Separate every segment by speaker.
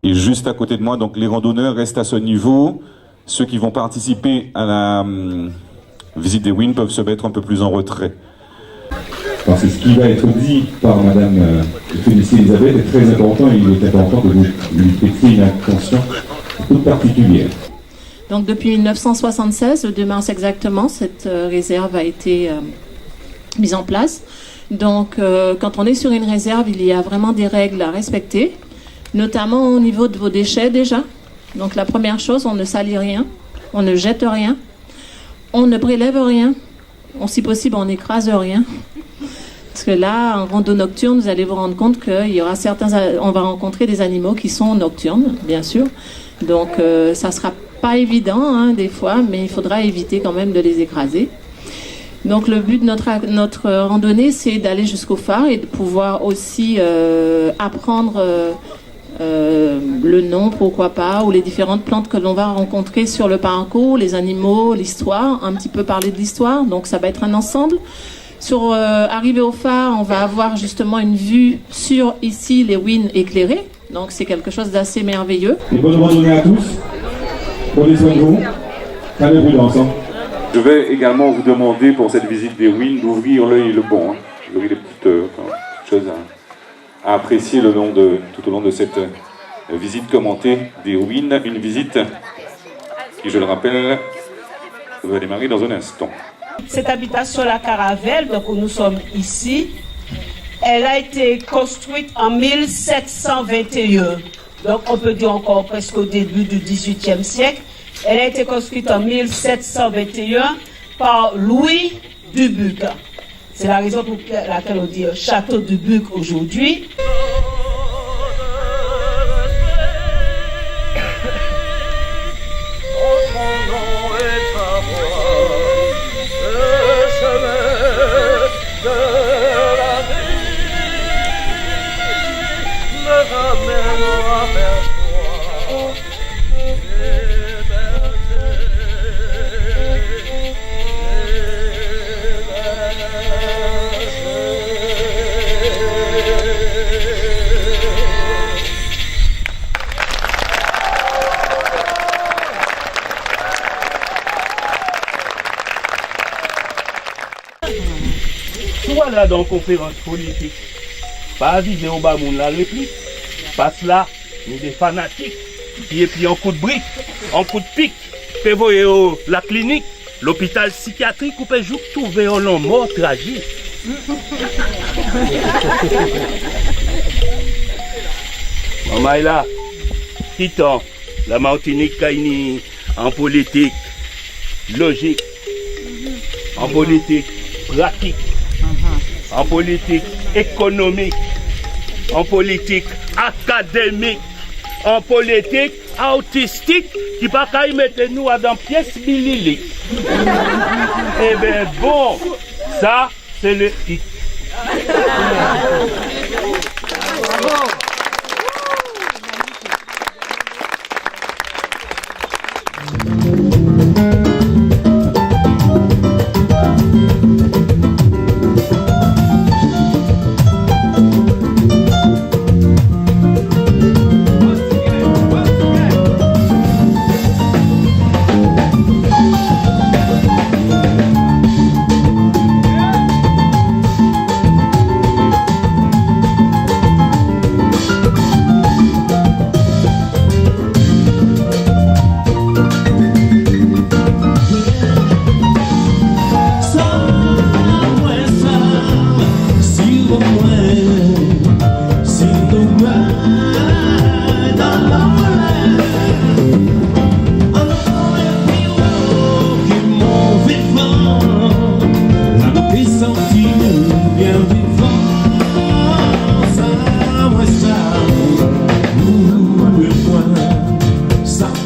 Speaker 1: est juste à côté de moi, donc les randonneurs restent à ce niveau. Ceux qui vont participer à la visite des ruines peuvent se mettre un peu plus en retrait.
Speaker 2: Parce que ce qui va être dit par Madame Félicie Elisabeth est très important et il est important que vous lui prêtiez une attention toute particulière.
Speaker 3: Donc depuis 1976, le 2 mars exactement, cette réserve a été mise en place. Donc quand on est sur une réserve, il y a vraiment des règles à respecter, notamment au niveau de vos déchets déjà. Donc la première chose, on ne salit rien, on ne jette rien, on ne prélève rien, si possible on n'écrase rien. Parce que là, en rando nocturne, vous allez vous rendre compte qu'il y aura on va rencontrer des animaux qui sont nocturnes, bien sûr. Donc ça sera pas évident hein, des fois, mais il faudra éviter quand même de les écraser. Donc le but de notre randonnée, c'est d'aller jusqu'au phare et de pouvoir aussi apprendre le nom, pourquoi pas, ou les différentes plantes que l'on va rencontrer sur le parcours, les animaux, l'histoire, un petit peu parler de l'histoire. Donc ça va être un ensemble. Arrivé au phare, on va avoir justement une vue sur ici les ruines éclairées. Donc c'est quelque chose d'assez merveilleux.
Speaker 2: Et bonne randonnée à tous. Prenez soin de vous. Allez prudence.
Speaker 1: Je vais également vous demander pour cette visite des ruines d'ouvrir l'œil le bon. Hein. D'ouvrir les petites choses à apprécier tout au long de cette visite commentée des ruines. Une visite qui, je le rappelle, va démarrer dans un instant.
Speaker 4: Cette habitation La Caravelle, donc où nous sommes ici, elle a été construite en 1721. Donc on peut dire encore presque au début du XVIIIe siècle. Elle a été construite en 1721 par Louis Dubuc. C'est la raison pour laquelle on dit Château Dubuc aujourd'hui.
Speaker 5: Soit là dans la conférence politique, pas viser au bas moun la réplique, passe là, nous des fanatiques, et puis en coup de brique, en coup de pique, fait voyer la clinique, l'hôpital psychiatrique, ou peut juste trouver un long mort tragique. Maman est là, Titan, la Martinique Kaini, en politique, logique, en politique, pratique, en politique économique, en politique académique, en politique autistique, qui pas qu'à y mettre nous dans pièce bililique. Eh bien bon, ça c'est le hic.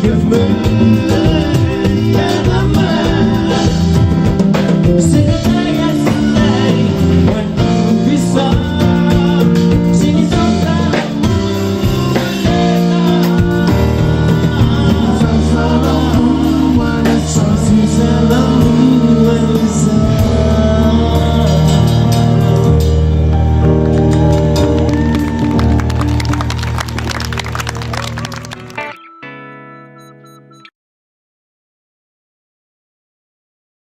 Speaker 6: Give me